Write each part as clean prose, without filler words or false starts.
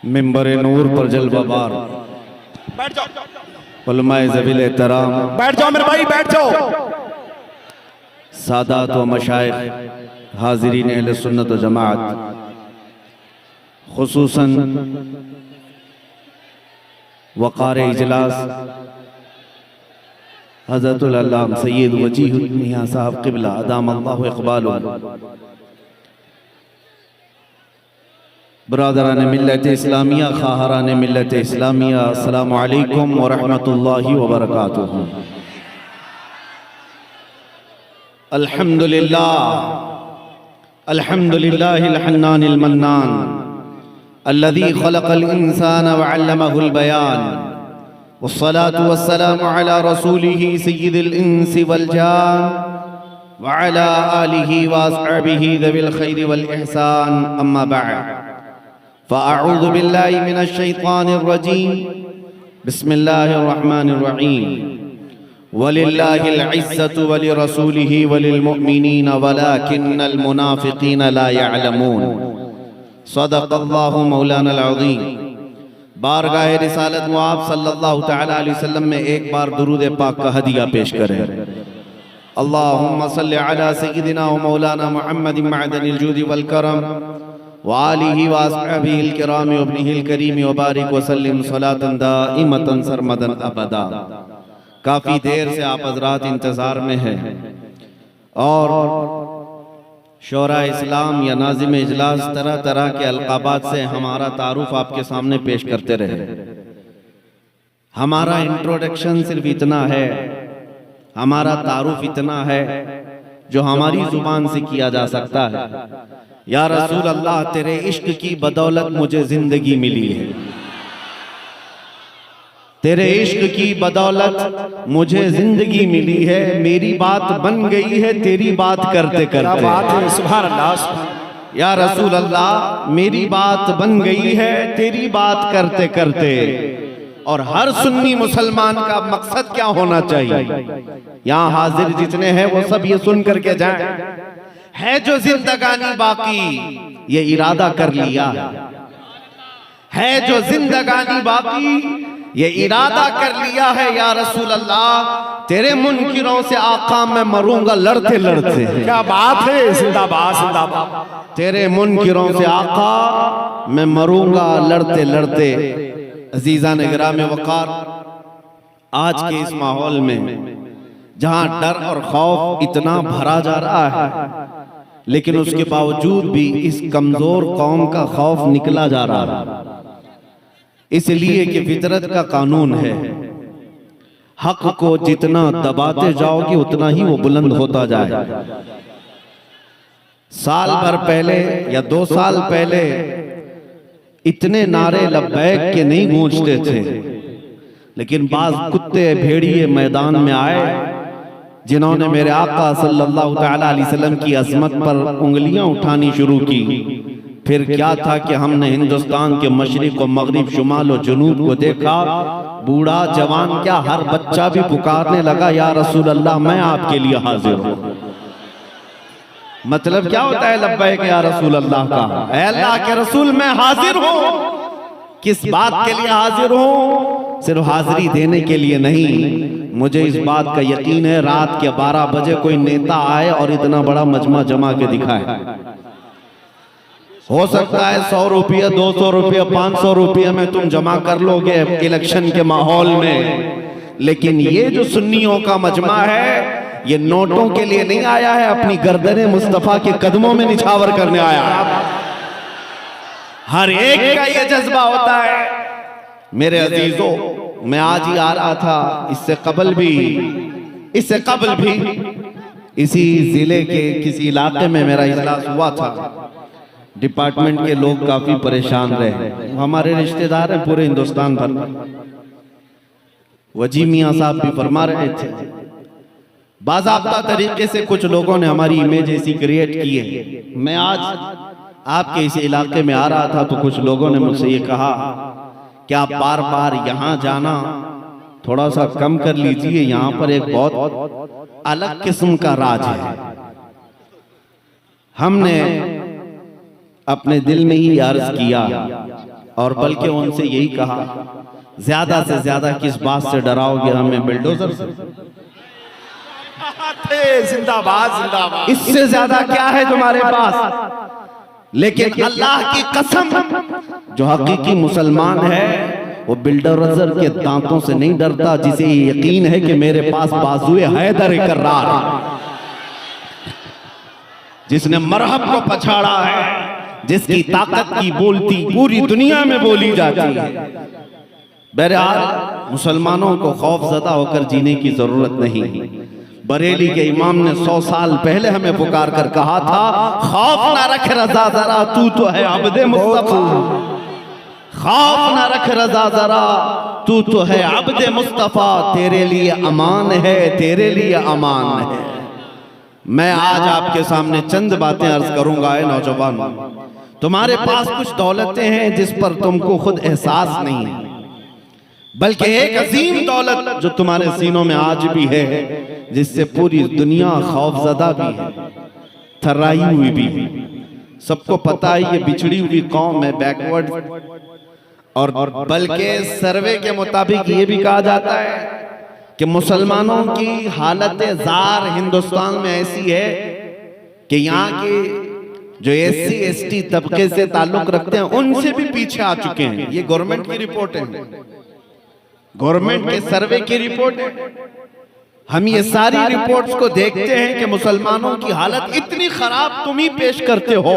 मिंबर नूर पर जलवाबार बैठ जाओ, उलमाए ज़वील एहतराम, बैठ जाओ मेरे भाई, बैठ जाओ। सादात व मशाइख, हाज़रीन अहले सुन्नत व जमात, खुसूसन वक़ार इजलास हज़रतुल अल्लामा सैयद वजीहुल मियां साहब क़िबला अदामल्लाहु इक़बालहु, बरादरान मिल्लत इस्लामिया, ख़ाहरान मिल्लत इस्लामिया, अस्सलामु अलैकुम व रहमतुल्लाहि व बरकातुहू। अल्हम्दुलिल्लाह अल्हम्दुलिल्लाहिल हन्नानिल मन्नान अल्लज़ी ख़लक़ल इंसान व अल्लमहुल बयान, वस्सलातु वस्सलामु अला रसूलिही सय्यिदिल इंसी वल जान व अला आलिही व अस्हाबिही ज़विल खैरि वल इहसान, अम्मा बअद, फ़अऊज़ु बिल्लाहि मिनश शैतानिर रजीम, बिस्मिल्लाहिर रहमानिर रहीम, वलिल्लाहिल इज़्ज़तु वलिरसूलिही वलिलमुअ्मिनीन वलाकिन्नल मुनाफ़िक़ीन ला यअलमून। सदक़ल्लाहु मौलानल अज़ीम। बारगाह रिसालत में आप सल्लल्लाहु तआला अलैहि वसल्लम में एक बार दुरूद पाक का हदिया पेश करें। अल्लाहुम्मा सल्लि अला सय्यिदिना व मौलाना मुहम्मदिन मअदनिल जूदि वल करम व आलिहि व अस्हाबिहिल किराम व इब्निहिल करीम व बारिक व सल्लिम सलातन दाइमतन सरमदन अबदा। काफ़ी देर से आप हज़रात इंतज़ार में हैं और शोरा इस्लाम या नाज़िम इजलास तरह तरह के अलक़ाबात से हमारा तारुफ आपके सामने पेश करते रहे। हमारा इंट्रोडक्शन सिर्फ इतना है, हमारा तारुफ इतना है जो हमारी जुबान से किया जा सकता है। या रसूल अल्लाह, तेरे इश्क की बदौलत मुझे जिंदगी मिली है, तेरे इश्क की बदौलत मुझे जिंदगी मिली है, मेरी बात बन गई है तेरी बात करते करते। सुभान अल्लाह। या रसूल अल्लाह, मेरी बात बन गई है तेरी बात करते करते। और हर सुन्नी मुसलमान का मकसद क्या होना चाहिए? यहाँ हाजिर जितने हैं वो सब ये सुन करके जाएं, है जो जिंदगानी बाकी ये इरादा कर लिया है, जो जिंदगानी बाकी ये इरादा कर लिया है। या रसूल अल्लाह, तेरे मुनकिरों से आका मैं मरूंगा लड़ते लड़ते। क्या बात है, जिंदाबाद जिंदाबाद। तेरे मुनकिरों से आका मैं मरूंगा लड़ते लड़ते। अजीज़ान गिराम वक़ार, आज के इस माहौल में जहां डर और खौफ इतना भरा जा रहा है, लेकिन उसके बावजूद भी इस कमजोर कौम का खौफ निकला जा रहा है, इसलिए कि फितरत का कानून है, हक को जितना दबाते जाओगे उतना ही वो बुलंद होता जाए। साल भर पहले या 2 साल पहले इतने नारे लब्बैक के नहीं गूंजते थे, लेकिन बाज कुत्ते भेड़िए मैदान में आए जिन्होंने मेरे आका सल्लल्लाहु तआला अलैहि वसल्लम की अज़मत पर उंगलियां उठानी शुरू की। फिर क्या था कि हमने हिंदुस्तान के मशरिक और मगरिब, शुमाल और जुनूब को देखा, बूढ़ा जवान क्या हर बच्चा भी पुकारने लगा, या रसूल अल्लाह मैं आपके लिए हाजिर हूँ। मतलब क्या होता है लब्बैक या रसूल अल्लाह का? ऐ अल्लाह के रसूल मैं हाजिर हूँ। किस बात के लिए हाजिर हूँ? सिर्फ हाजिरी देने के लिए नहीं, मुझे इस बात का यकीन है रात के 12 बजे कोई नेता आए और इतना बड़ा मजमा जमा के दिखाए। हो सकता है 100 रुपया, 200 रुपया, 500 रुपया में तुम जमा कर लोगे इलेक्शन के माहौल में, लेकिन ये जो सुन्नियों का मजमा है ये नोटों के लिए नहीं आया है, अपनी गर्दने मुस्तफा के कदमों में निछावर करने आया है। हर एक का ये जज्बा होता है। मेरे अजीजों, मैं आज ही आ रहा था, इससे कबल भी इसी जिले के किसी इलाके में मेरा इजलास हुआ था। डिपार्टमेंट के लोग काफी परेशान रहे, हमारे रिश्तेदार हैं पूरे हिंदुस्तान भर में। वजी मियां साहब भी फरमा रहे थे, बाज़ाब्ता तरीके से कुछ लोगों ने हमारी इमेज ऐसी क्रिएट की है। मैं आज आपके इस इलाके में आ रहा था तो कुछ लोगों ने मुझसे ये कहा कि आप बार बार यहाँ जाना थोड़ा सा कम कर लीजिए, यहाँ पर एक बहुत अलग किस्म का राज है। हमने अपने दिल में ही अर्ज किया और बल्कि उनसे यही कहा, ज्यादा से ज्यादा किस बात से डराओगे हमें? बुलडोजर से। जिंदाबाद जिंदाबाद। इससे ज्यादा क्या है तुम्हारे पास? लेकिन अल्लाह की कसम, जो हकीकी मुसलमान है वो बुलडोजर के दांतों से नहीं डरता, जिसे यकीन है कि मेरे पास बाजुए हैदर कर्रार, जिसने मरहब को पछाड़ा है, जिसकी ताकत की बोलती पूरी दुनिया में बोली जाती है। बहरहाल मुसलमानों को खौफजदा होकर जीने की जरूरत नहीं। बरेली के इमाम ने 100 साल पहले हमें पुकार कर कहा था, खौफ ना रख रजा जरा, तू तो है अब्दे मुस्तफा। खौफ ना रख रजा जरा, तू तो है अब्दे मुस्तफा। तेरे लिए अमान है, तेरे लिए अमान है। मैं आज आपके सामने चंद बातें अर्ज करूंगा। ऐ नौजवान, तुम्हारे पास कुछ दौलतें हैं जिस पर तुमको खुद एहसास नहीं है, बल्कि एक अजीम दौलत जो तुम्हारे सीनों में आज भी है, जिससे पूरी दुनिया खौफजदा भी है, थर्राई हुई भी है। सबको पता है ये बिछड़ी हुई कौम है, बैकवर्ड, और बल्कि सर्वे के मुताबिक ये भी कहा जाता है कि मुसलमानों की हालत जार हिंदुस्तान में ऐसी है कि यहाँ के जो SC ST तबके से ताल्लुक रखते हैं उनसे भी पीछे आ चुके हैं। ये गवर्नमेंट की रिपोर्ट है, गवर्नमेंट के सर्वे की रिपोर्ट है। हम ये सारी रिपोर्ट्स को देखते हैं कि मुसलमानों की हालत इतनी खराब तुम ही पेश करते हो,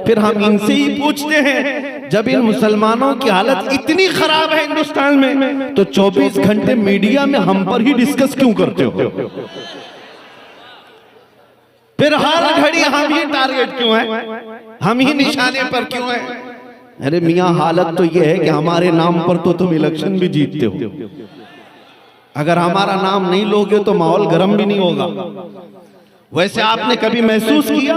फिर हम इनसे ही पूछते हैं, जब इन मुसलमानों की हालत इतनी खराब है हिंदुस्तान में, तो 24 घंटे मीडिया में हम पर ही डिस्कस क्यों करते हो? फिर हर घड़ी हम ही टारगेट क्यों है, हम ही निशाने पर क्यों है? अरे मियां, हालत तो ये है कि हमारे नाम पर तो तुम इलेक्शन भी जीतते हो। अगर हमारा नाम नहीं लोगे तो माहौल गर्म भी नहीं होगा। वैसे आपने कभी महसूस किया,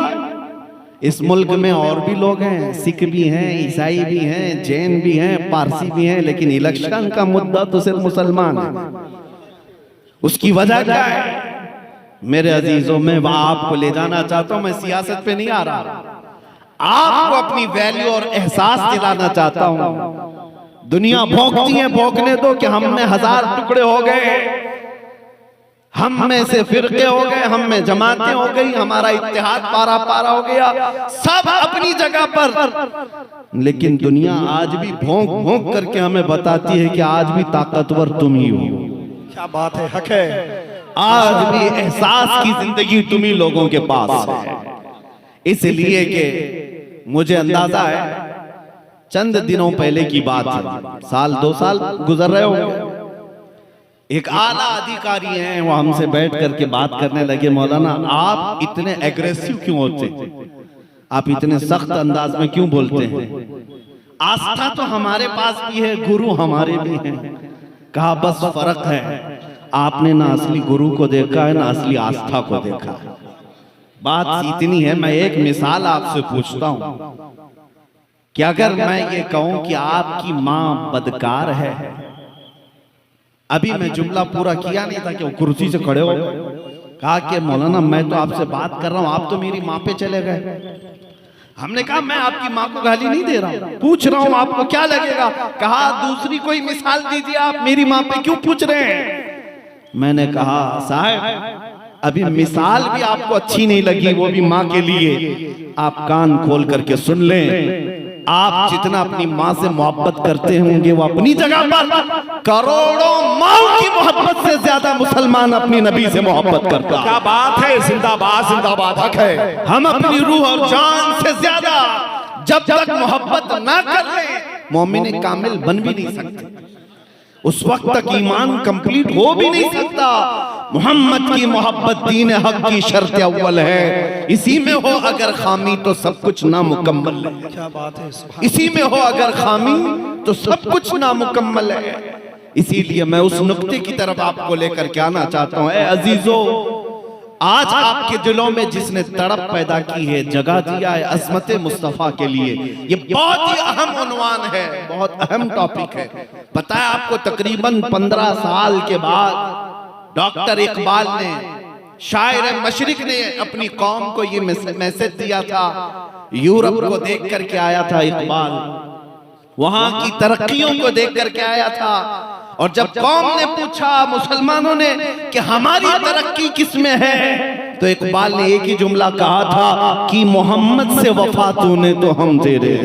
इस मुल्क में और भी लोग हैं, सिख भी हैं, ईसाई भी हैं, जैन भी हैं, पारसी भी हैं, लेकिन इलेक्शन का मुद्दा तो सिर्फ मुसलमान है। उसकी वजह क्या है? मेरे अजीजों, मैं वहां आपको ले जाना चाहता हूं। मैं सियासत पे नहीं आ रहा, आपको अपनी वैल्यू और एहसास दिलाना चाहता हूं। दुनिया भौंकती है, भौंकने दो कि हम में 1000 टुकड़े हो गए, हम में से फिरके हो गए, हम में जमातें हो गई, हमारा इत्तेहाद पारा पारा हो गया, सब अपनी जगह पर। लेकिन दुनिया आज भी भौंक भौंक करके हमें बताती है कि आज भी ताकतवर तुम ही हो। क्या बात है, हक है। आज भी एहसास की जिंदगी तुम ही लोगों के पास है। इसलिए कि मुझे अंदाजा है, चंद दिनों पहले की बात है, साल 2 साल गुजर रहे होंगे। एक आला अधिकारी हैं, वो हमसे बैठ करके बात करने लगे, मौलाना आप इतने एग्रेसिव क्यों होते, आप इतने सख्त अंदाज में क्यों बोलते हैं? आस्था तो हमारे पास भी है, गुरु हमारे भी हैं। कहा बस फर्क है, आपने ना असली गुरु को देखा है, ना असली आस्था को देखा है। बात इतनी है। मैं एक मिसाल आपसे पूछता हूं कि अगर मैं ये कहूं कि आपकी मां बदकार है, अभी मैं जुमला पूरा किया नहीं था कि वो कुर्सी से खड़े हो कहा कि मौलाना मैं तो आपसे बात कर रहा हूं, आप तो मेरी मां पे चले गए। हमने कहा मैं आपकी मां को गाली नहीं दे रहा हूं, पूछ रहा हूं आपको क्या लगेगा। कहा दूसरी कोई मिसाल दीजिए, आप मेरी मां पे क्यों पूछ रहे हैं? मैंने कहा साहब अभी मिसाल भी आपको अच्छी नहीं लगी, वो भी मां के लिए। आप कान खोल करके सुन लें। आप जितना अपनी मां से मोहब्बत करते होंगे वो अपनी जगह पर, करोड़ों माओ की मोहब्बत से ज्यादा मुसलमान अपनी नबी से मोहब्बत करता है। क्या बात है, जिंदाबाद जिंदाबाद, हक है। हम अपनी रूह और जान से ज्यादा जब तक मोहब्बत ना कर ले, मोमिन कामिल बन भी नहीं सकते। उस वक्त तक ईमान कंप्लीट हो भी नहीं सकता। मोहम्मद की मोहब्बत दीन हक की शर्त अव्वल है। इसी में हो अगर खामी तो सब कुछ नामुकम्मल है। क्या बात है, इसी में हो अगर खामी तो सब कुछ नामुकम्मल है। इसीलिए मैं उस नुक्ते की तरफ आपको लेकर के आना चाहता हूं। ए अजीजों, आज आपके दिलों में जिसने तड़प पैदा की है, जगह दिया है अज़मत मुस्तफ़ा के लिए, ये बहुत ही अहम उन्वान है, बहुत अहम टॉपिक है। पता है आपको, तकरीबन 15 साल के बाद डॉक्टर इकबाल ने, शायर मशरिक ने अपनी कौम को ये मैसेज दिया था, यूरोप को देख करके आया था इकबाल, वहां की तरक्कियों को देख करके आया था। और जब कौम ने पूछा, मुसलमानों ने, कि हमारी तरक्की किसमें है, तो इकबाल ने एक ही जुमला कहा था कि मोहम्मद से वफा तूने तो हम तेरे।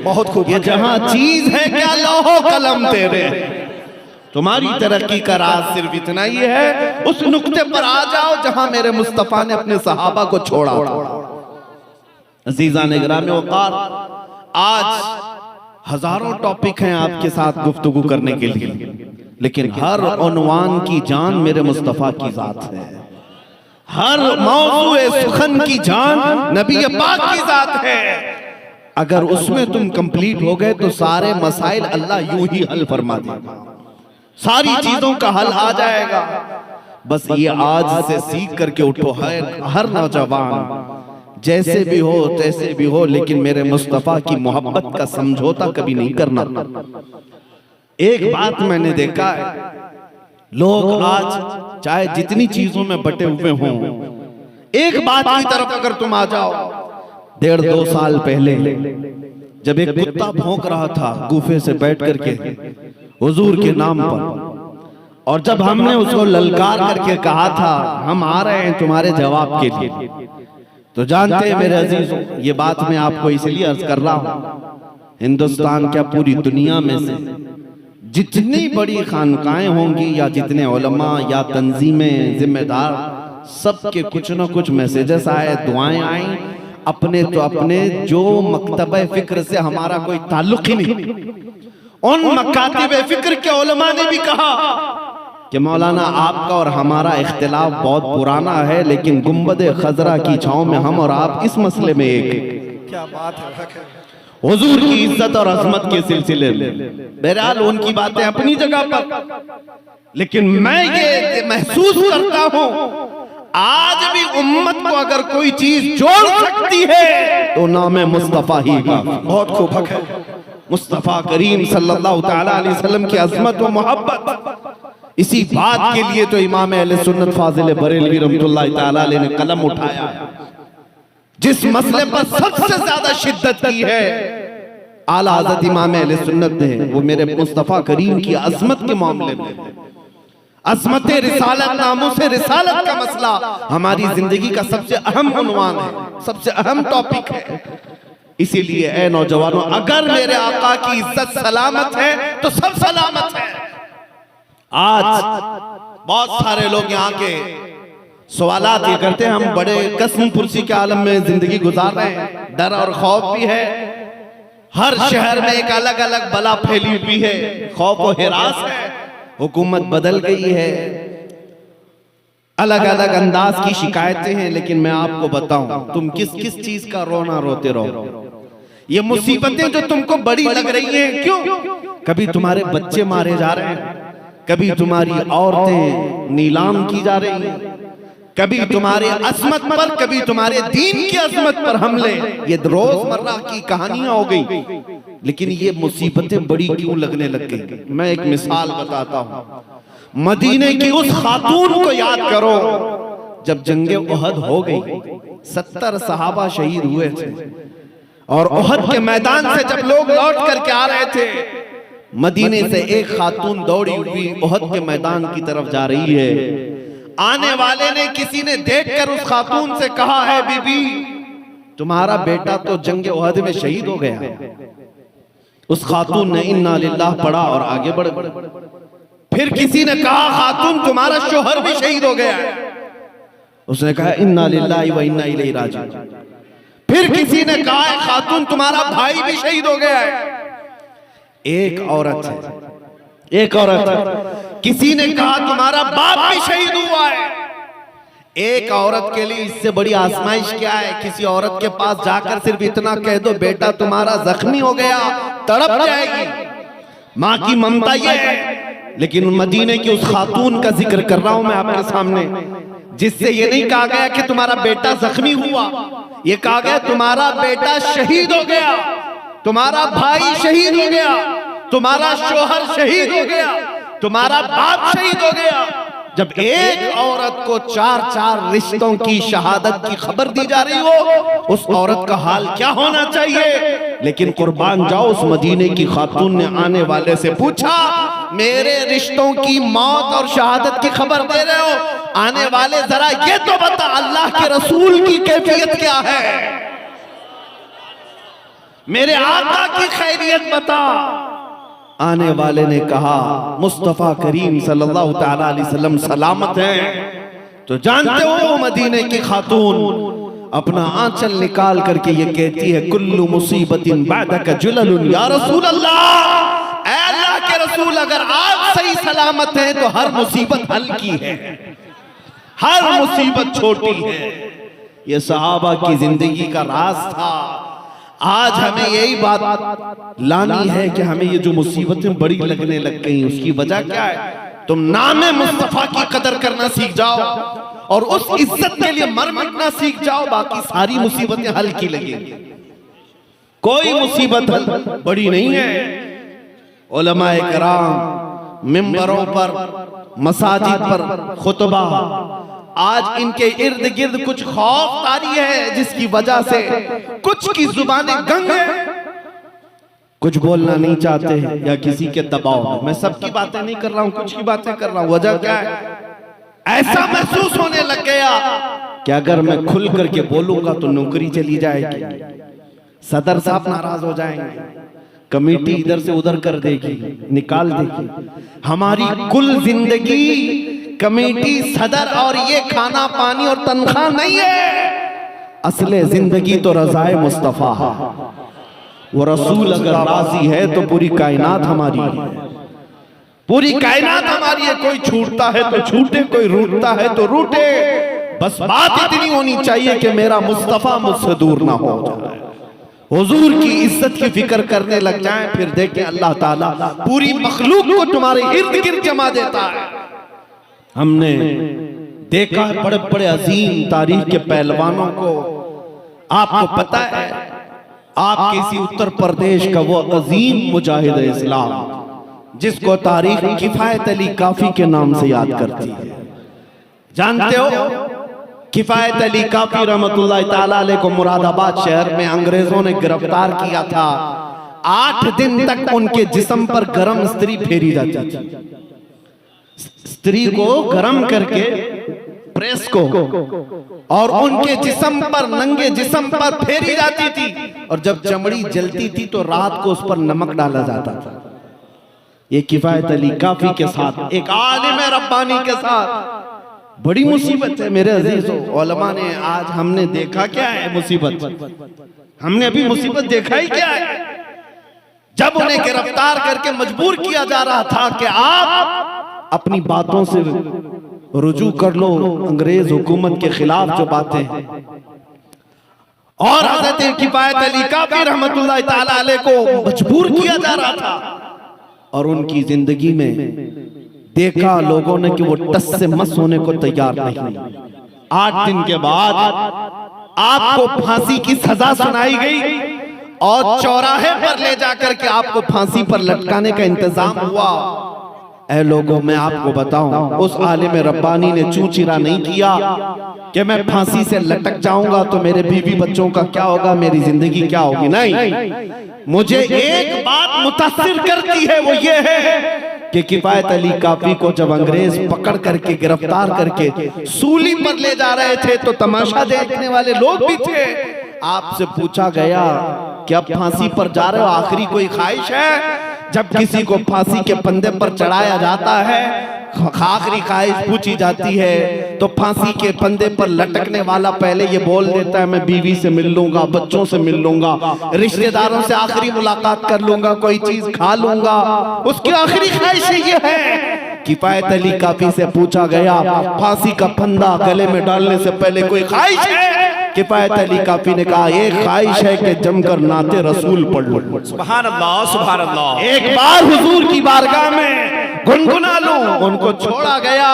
बहुत खूब। ये जहां चीज है क्या लौहो कलम तेरे। तुम्हारी तरक्की का राज सिर्फ इतना ही है, उस नुक्ते पर आ जाओ जहां मेरे मुस्तफा ने अपने सहाबा को छोड़ा था। अजीज़ान गिरामी वक़ार, आज हजारों टॉपिक हैं आपके साथ गुफ्तगू करने के लिए, लेकिन हर उन्वान की जान मेरे मुस्तफा की जात है। हर मौज़ूए सुखन की जान नबी पाक की जात है। अगर उसमें तुम कंप्लीट हो गए तो सारे मसाइल अल्लाह यूं ही हल फरमा देगा, सारी चीजों का हल आ जाएगा। बस ये आज से सीख करके उठो, हर नौजवान जैसे भी हो तैसे भी हो, लेकिन मेरे मुस्तफा की मोहब्बत का समझौता कभी नहीं करना। एक बात मैंने देखा है, लोग आज चाहे जितनी चीजों में बटे हुए हों, एक बात की तरफ अगर तुम आ जाओ, 1.5-2 साल पहले जब एक कुत्ता भौंक रहा था गुफे से बैठ करके हुजूर के नाम पर, और जब हमने उसको ललकार करके कहा था हम आ रहे हैं तुम्हारे जवाब के लिए, तो जानते हैं मेरे अजीजों, ये बात मैं आपको इसलिए अर्ज कर रहा हूं, हिंदुस्तान क्या पूरी दुनिया में से जितनी बड़ी खानकाएं होंगी या जितने उलमा या तंजीमें जिम्मेदार, सबके कुछ न कुछ मैसेजेस आए, दुआएं आई, अपने तो अपने जो मकतबे फिक्र से हमारा कोई ताल्लुक ही नहीं, उन मकातिबे फिक्र के उलमा ने भी कहा कि मौलाना आपका और हमारा इख्तिलाफ बहुत पुराना है, लेकिन गुंबद खजरा की छांव में हम और आप इस मसले में एक। क्या बात है। हुजूर की इज्जत और अजमत के सिलसिले में बहरहाल उनकी बातें अपनी जगह पर, लेकिन मैं ये महसूस करता हूं आज भी उम्मत को अगर कोई चीज जोड़ सकती है तो नाम है मुस्तफा ही का। बहुत खूब हक है। मुस्तफा करीम सल्लल्लाहु ताला अलैहि वसल्लम की अजमत व मोहब्बत, इसी बात के लिए तो इमाम अहले सुन्नत फाजिल बरेलवी रहमतुल्लाह ताला अलैहि ने कलम उठाया। जिस मसले पर सबसे ज्यादा शिद्दत की है आला हज़रत इमाम अहले सुन्नत ने, वो मेरे मुस्तफा करीम की अजमत के मामले में, अजमत रिसालत, नामूस रिसालत का मसला हमारी जिंदगी का सबसे अहम उन्वान है, सबसे अहम टॉपिक है। इसीलिए ऐ नौजवानों, अगर मेरे आका की इज्जत सलामत है तो सब सलामत है। आज बहुत सारे लोग यहाँ के सवालात ये करते हैं, हम बड़े कसम पुरसी के आलम में जिंदगी गुजार रहे हैं, डर और खौफ भी है, हर शहर में एक अलग अलग बला फैली हुई है, खौफ और हिरास है, हुकूमत बदल गई है, अलग अलग अंदाज की शिकायतें हैं। लेकिन मैं आपको बताऊं, तुम किस किस चीज का रोना रोते रहो, ये मुसीबतें जो तुमको बड़ी लग रही हैं, क्यों? कभी तुम्हारे बच्चे मारे जा रहे हैं, कभी तुम्हारी औरतें नीलाम की जा रही हैं, कभी तुम्हारे अजमत पर, कभी तुम्हारे दीन की अजमत पर हमले, ये रोजमर्रा की कहानियां हो गई। लेकिन ये मुसीबतें बड़ी क्यों लगने लग गई? मैं एक मिसाल बताता हूं। मदीने की उस खातून को याद करो जब जंगे उहद हो गई, 70 सहाबा शहीद हुए थे, और उहद के मैदान से जब लोग लौट करके आ रहे थे, मदीने से एक खातून दौड़ी हुई उहद के मैदान की तरफ जा रही है। आने वाले ने, किसी ने देखकर उस खातून से कहा है, बीबी तुम्हारा बेटा तो जंगे उहद में शहीद हो गया। उस खातून ने इन्ना लिल्लाह पढ़ा और आगे बढ़। फिर किसी ने कहा, खातून तुम्हारा शोहर भी शहीद हो गया है। उसने कहा इन्ना लिल्लाहि व इन्ना इलैहि राजिऊन। फिर किसी ने कहा, खातून तुम्हारा भाई भी शहीद हो गया है। एक औरत है, एक औरत। किसी ने कहा तुम्हारा बाप भी शहीद हुआ है। एक औरत के लिए इससे बड़ी आजमाइश क्या है? किसी औरत के पास जाकर सिर्फ इतना कह दो, बेटा तुम्हारा जख्मी हो गया, तड़प जाएगी। माँ की ममता ये है। लेकिन मदीने की उस खातून का जिक्र कर रहा हूं मैं आपके सामने, जिससे ये नहीं कहा गया कि तुम्हारा बेटा जख्मी हुआ, ये कहा गया तुम्हारा बेटा शहीद हो गया, तुम्हारा भाई शहीद हो गया, तुम्हारा शोहर शहीद हो गया, तुम्हारा बाप शहीद हो गया। जब एक औरत को 4-4 रिश्तों की शहादत की खबर दी जा रही हो, उस औरत का हाल क्या होना चाहिए। लेकिन कुर्बान जाओ, उस मदीने की खातून ने आने वाले से पूछा, मेरे रिश्तों की मौत और शहादत की खबर दे रहे हो, आने वाले जरा ये तो बता, अल्लाह के रसूल की कैफियत क्या है, मेरे आका की खैरियत बता। आने वाले ने कहा, मुस्तफा करीम सल्लल्लाहु तआला अलैहि वसल्लम सलामत हैं। तो जानते हो मदीने की खातून अपना आंचल निकाल करके ये कहती है, कुल्लु मुसीबतिन बादका जुललुन या रसूल अल्लाह, ऐ अल्लाह के रसूल, अगर आप सही सलामत हैं तो हर मुसीबत हल्की है, हर मुसीबत छोटी है। ये सहाबा की जिंदगी का राज था। आज हमें यही बात लानी है कि हमें ये जो मुसीबतें बड़ी लगने लग गई, उसकी वजह क्या है। तुम नाम मुस्तफा की कदर करना सीख जाओ और उस इज्जत के लिए मर मिटना सीख जाओ, बाकी सारी मुसीबतें हल्की लगेंगी। कोई मुसीबत बड़ी नहीं है। उलमाए किराम मिंबरों पर, मसाजिद पर खुतबा, आज इनके इर्द गिर्द कुछ खौफ तारी है, जिसकी वजह से कुछ की जुबानें गंग है, कुछ बोलना नहीं चाहते हैं या किसी के दबाव में। मैं सबकी बातें नहीं कर रहा हूं, कुछ की बातें कर रहा हूं। वजह क्या है, ऐसा महसूस होने लग गया कि अगर मैं खुल करके बोलूंगा तो नौकरी चली जाएगी, सदर साहब नाराज हो जाएंगे, कमेटी इधर से उधर कर देगी, निकाल देगी। हमारी कुल जिंदगी कमेटी, सदर और ये खाना पानी और तनख्वाह नहीं है। असले जिंदगी तो रज़ाए मुस्तफा है। वो रसूल अगर राजी है तो पूरी कायनात हमारी है, पूरी कायनात हमारी है। कोई छूटता है तो छूटे, कोई रूठता है तो रूठे, बस बात इतनी होनी चाहिए कि मेरा मुस्तफा मुझसे दूर ना हो जाए, हुजूर की इज्जत की फिक्र करने लग जाएं। फिर देखें अल्लाह ताला पूरी मखलूक को तुम्हारे इर्द गिर्द जमा देता है। हमने देखा बड़े बड़े अजीम तारीख के पहलवानों को। आपको पता है, आप किसी उत्तर प्रदेश का वो अजीम मुजाहिद इस्लाम जिसको तारीख किफायत अली काफी के नाम से याद करती है, जानते हो? किफायत अली काफी रहमतुल्लाह ताला अलैह को मुरादाबाद शहर में अंग्रेजों ने गिरफ्तार किया था। 8 दिन तक उनके जिस्म पर गरम स्त्री फेरी जाती थी। स्त्री को गरम करके प्रेस को और उनके जिस्म पर, नंगे जिस्म पर फेरी जाती थी, और जब चमड़ी जलती थी तो रात को उस पर नमक डाला जाता था। ये किफायत अली काफी के साथ, एक आलिम रब्बानी के साथ बड़ी मुसीबत है मेरे अजीजों। उलमा ने आज हमने देखा क्या है मुसीबत, हमने अभी मुसीबत देखा ही क्या है। जब उन्हें गिरफ्तार करके मजबूर किया जा रहा था कि आप अपनी बातों से रुजू कर लो अंग्रेज हुकूमत के खिलाफ जो बातें हैं, और हज़रत किफायत अली काफी रहमतुल्लाह ताला अलैह को मजबूर किया जा रहा था। और उनकी जिंदगी में देखा लोगों ने कि वो टस से मस होने को तैयार नहीं। 8 दिन के बाद आपको फांसी की सजा सुनाई गई और चौराहे पर ले जाकर के आपको फांसी पर लटकाने का इंतजाम हुआ। ऐ लोगों, मैं आपको बताऊं, उस आलिम रब्बानी ने चूचिरा नहीं किया कि मैं फांसी से लटक जाऊंगा तो मेरे बीवी बच्चों का क्या होगा, मेरी जिंदगी क्या होगी। नहीं, मुझे एक बात मुतासिर करती है, वो ये है कि किफायत अली काफी को जब अंग्रेज पकड़ करके गिरफ्तार करके सूली पर ले जा रहे थे तो तमाशा देखने वाले लोग भी थे। आपसे पूछा गया कि अब फांसी पर जा रहे हो, आखिरी कोई ख्वाहिश है? जब किसी को फांसी के फंदे पर चढ़ाया जाता है, आखिरी ख्वाहिश पूछी जाती है, तो फांसी के फंदे पर लटकने वाला पहले ये बोल देता है, मैं बीवी से मिल लूंगा, बच्चों से मिल लूंगा, रिश्तेदारों से आखिरी मुलाकात कर लूंगा, कोई चीज खा लूंगा। उसकी आखिरी ख्वाहिश ये है। किफायत अली काफी से पूछा गया, फांसी का फंदा गले में डालने से पहले कोई ख्वाहिश है? किफायत अली काफी ने कहा, एक ख्वाहिश है कि जमकर नाते रसूल पढ़ लो। सुभान अल्लाह, सुभान अल्लाह। एक बार हुजूर की बारगाह में गुनगुना लूं, उनको छोड़ा गया।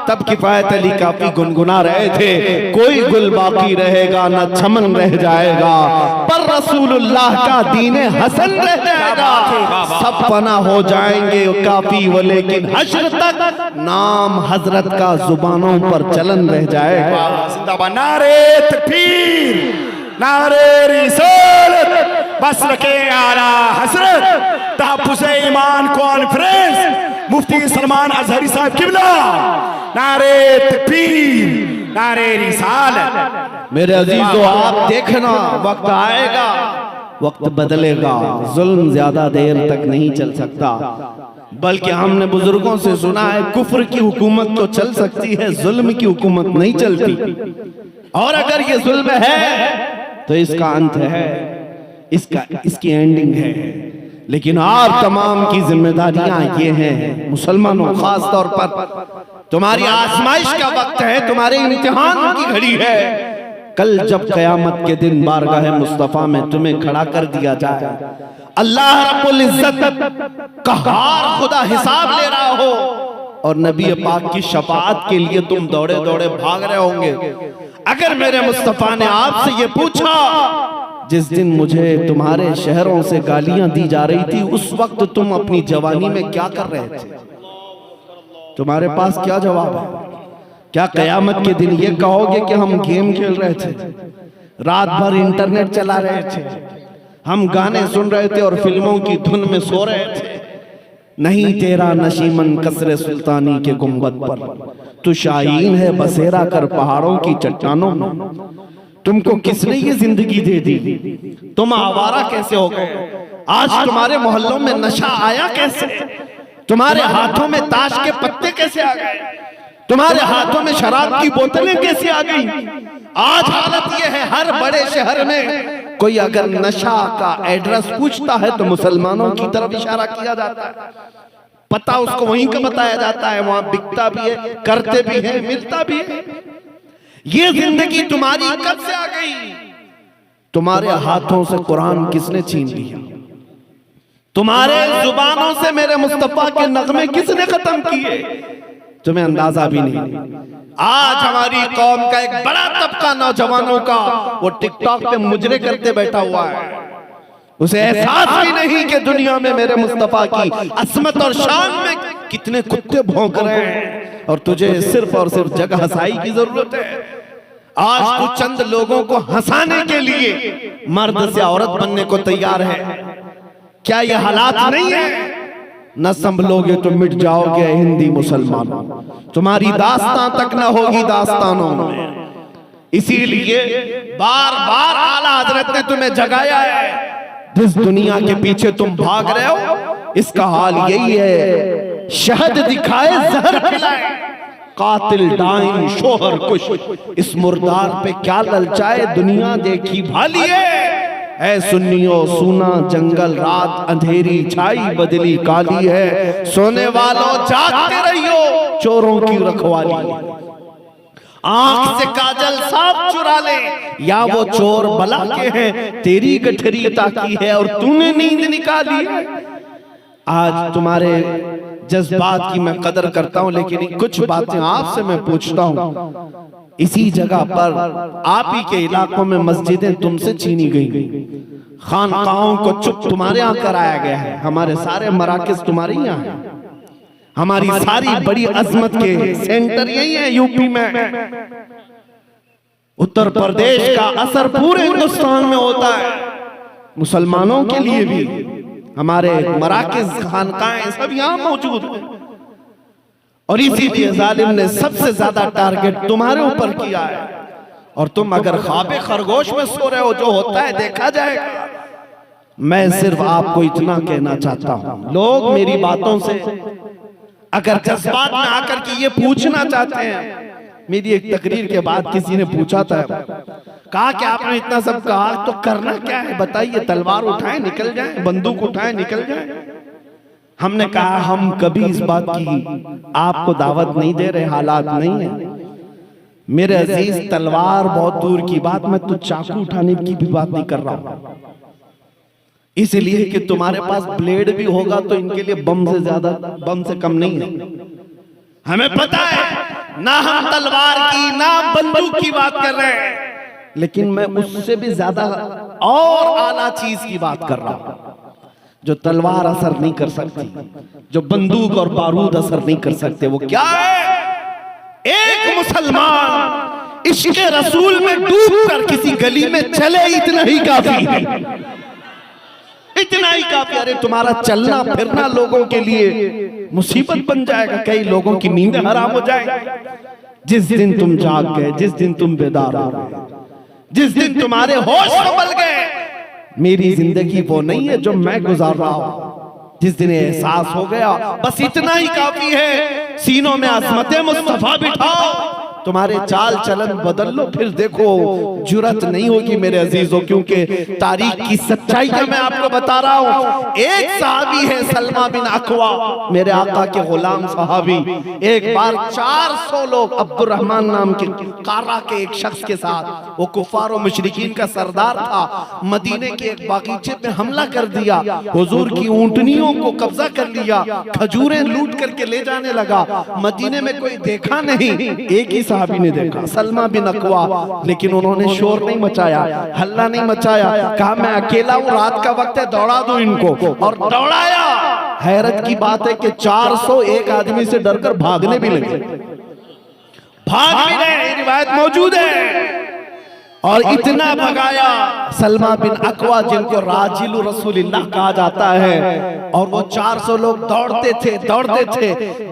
तब किफायत अली काफी गुनगुना रहे थे, कोई गुल बाकी रहेगा न चमन रह जाएगा, पर रसूलुल्लाह का दीन हसन रह जाएगा। सब फना हो जाएंगे काफी वो, लेकिन हश्र तक नाम हजरत का जुबानों पर चलन रह जाएगा। जिंदाबाद, नारे तकबीर, नारे रिसालत, बस रखे आला हसरत, तहफ्फुज़ ईमान कॉन्फ्रेंस, मुफ्ती सलमान अजहरी साहब किबला, नारे तकबीर, नारे रिसालत। मेरे अजीजों, आप देखना वक्त आएगा, वक्त बदलेगा, जुल्म ज्यादा देर तक नहीं चल सकता। बल्कि हमने बुजुर्गों से सुना है, कुफ्र की हुकूमत तो चल सकती है, जुल्म की हुकूमत नहीं चलती। और अगर ये जुल्म है तो इसका अंत है, इसकी एंडिंग है। लेकिन आप तमाम की जिम्मेदारियां ये हैं, मुसलमानों खास तौर पर तुम्हारी आजमाइश का वक्त है, तुम्हारे इम्तिहान की घड़ी है। कल जब कयामत के दिन बारगाह मुस्तफा में तुम्हें खड़ा कर दिया जाए, अल्लाह रब्बुल इज्जत कहार खुदा हिसाब ले रहा हो और नबी पाक की शफाअत के लिए तुम दौड़े दौड़े भाग रहे होंगे। अगर मेरे मुस्तफा ने आपसे ये पूछा, जिस दिन मुझे तुम्हारे शहरों से गालियां दी जा रही थी, उस वक्त तुम अपनी जवानी में क्या कर रहे थे? तुम्हारे पास क्या जवाब है? क्या कयामत के दिन ये कहोगे कि हम गेम खेल रहे थे, रात भर इंटरनेट चला रहे थे, हम गाने सुन रहे थे और फिल्मों की धुन में सो रहे थे? नहीं, तेरा नशीमन कसरे सुल्तानी के गुंबद पर, तू शाहीन है बसेरा कर पहाड़ों की चट्टानों में। तुमको किसने ये जिंदगी दे दी? तुम आवारा कैसे हो गए? आज तुम्हारे मोहल्लों में नशा आया कैसे? तुम्हारे हाथों में ताश के पत्ते कैसे आ गए? तुम्हारे हाथों में शराब की बोतलें कैसे आ गई? आज हालत ये है, हर बड़े शहर में कोई अगर नशा का एड्रेस पूछता है तो मुसलमानों की तरफ इशारा किया जाता है, पता उसको वहीं का बताया जाता है, वहां बिकता भी है, करते भी है, मिलता भी है। ये जिंदगी तुम्हारी कब से आ गई? तुम्हारे हाथों से कुरान किसने छीन लिया? तुम्हारे जुबानों से मेरे मुस्तफा के नगमे किसने खत्म किए? तुम्हें अंदाजा भी नहीं। आज हमारी कौम का एक बड़ा तबका नौजवानों का वो टिकटॉक पे मुजरे करते बैठा हुआ है, उसे एहसास भी नहीं कि दुनिया में मेरे मुस्तफा की असमत और शान में कितने कुत्ते भौंक रहे हैं, और तुझे सिर्फ और सिर्फ जगह हंसाई की जरूरत है। आज तू चंद लोगों को हंसाने के लिए मर्द से औरत बनने को तैयार है। क्या ये हालात नहीं है? न संभलोगे तो मिट जाओगे हिंदी मुसलमानों, तुम्हारी दास्तां तक न होगी दास्तानों में। इसीलिए बार बार आला हजरत ने तुम्हें जगाया है। जिस दुनिया के पीछे तुम भाग रहे हो, इसका हाल यही है, शहद दिखाए जहर खिलाए, कातिल डाइन शोहर कुश, इस मुर्दार पे क्या ललचाए दुनिया देखी भाली है। ऐ सुन्नियों सूना जंगल रात अंधेरी छाई बदली काली है, सोने वालों जागते रहियो चोरों की रखवाली। आंख से काजल साफ चुरा ले, या वो चोर बला के हैं, तेरी गठरी ताकी है और तूने नींद निकाली है। आज तुम्हारे जज्बात की मैं कदर करता हूं, लेकिन कुछ बातें आपसे मैं पूछता हूं। इसी जगह पर आप ही के इलाकों में मस्जिदें तुमसे छीनी गई, खानकाहों को चुप तुम्हारे यहाँ कराया गया है, हमारे सारे मराकिज तुम्हारे यहाँ हैं, हमारी सारी बड़ी अजमत के सेंटर यही है यूपी में। उत्तर प्रदेश का असर पूरे हिंदुस्तान में होता है। मुसलमानों के लिए भी हमारे मराकिज खानकाहें सब यहाँ मौजूद हैं, और इसीलिए जालिम ने सबसे ज्यादा टारगेट तुम्हारे ऊपर किया है। और तुम अगर ख्वाबे खरगोश में सो रहे हो, जो होता है देखा जाएगा। मैं सिर्फ आपको इतना कहना चाहता हूं, लोग मेरी बातों से अगर जज्बात में आकर के ये पूछना चाहते हैं, मेरी एक तकरीर के बाद किसी ने पूछा था, कहा कि आपने इतना सब कहा तो करना क्या है बताइए, तलवार उठाएं निकल जाएं, बंदूक उठाएं निकल जाएं। हमने कहा हम कभी इस बात की आपको दावत नहीं दे रहे, हालात नहीं है मेरे अजीज। तलवार बहुत दूर की बात, मैं तो चाकू उठाने की भी बात नहीं कर रहा हूं। इसलिए कि तुम्हारे पास ब्लेड भी होगा तो इनके लिए बम से ज्यादा, बम से कम नहीं है। हमें पता है ना हम तलवार की ना बंदूक की बात कर रहे हैं, लेकिन मैं उससे भी ज्यादा और आला चीज की बात कर रहा हूं जो तलवार असर नहीं कर सकती, जो बंदूक और बारूद असर नहीं कर सकते। वो क्या है? एक मुसलमान इश्क रसूल में डूबकर किसी गली में चले, इतना ही काफी है, इतना ही काफी। अरे तुम्हारा चलना फिरना लोगों के लिए मुसीबत बन जाएगा, कई लोगों की नींद हराम हो जाएगी। जिस दिन तुम जाग गए, जिस दिन तुम बेदार हो गए, जिस दिन तुम्हारे होश संभल गए, मेरी जिंदगी वो नहीं है जो मैं गुजार रहा हूं। जिस दिन एहसास हो गया बस इतना ही काफी है, सीनों में अज़मत मुस्तफा बिठाओ, तुम्हारे चाल चलन बदल लो, फिर देखो जुरत नहीं होगी मेरे अजीजों। क्योंकि तारीख की सच्चाई का मैं आपको बता रहा हूं। एक सहाबी है सलमा बिन अकवा, मेरे आका के गुलाम सहाबी, एक बार 400 लोग अब्दुर्रहमान नाम के कारा के एक शख्स के साथ, वो कुफार और मुशरिकीन का सरदार था, मदीने के एक बागीचे पे हमला कर दिया, हुजूर की ऊंटनियों को कब्जा कर लिया, खजूरें लूट करके ले जाने लगा। मदीने में कोई देखा नहीं, एक ही सहाबी ने देखा, सलमा बिन अकवा, लेकिन उन्होंने शोर नहीं मचाया, हल्ला नहीं मचाया, कहा मैं अकेला हूं, रात का वक्त है, दौड़ा दो इनको, और दौड़ाया। हैरत की बात है कि 400 एक आदमी से डरकर भागने भी लगे, भाग भी गए, रिवायत मौजूद है। और इतना भगाया सलमा बिन अकवा, जिनको राजिलु रसूलिल्लाह कहा जाता है, और वो 400 लोग दौड़ते थे,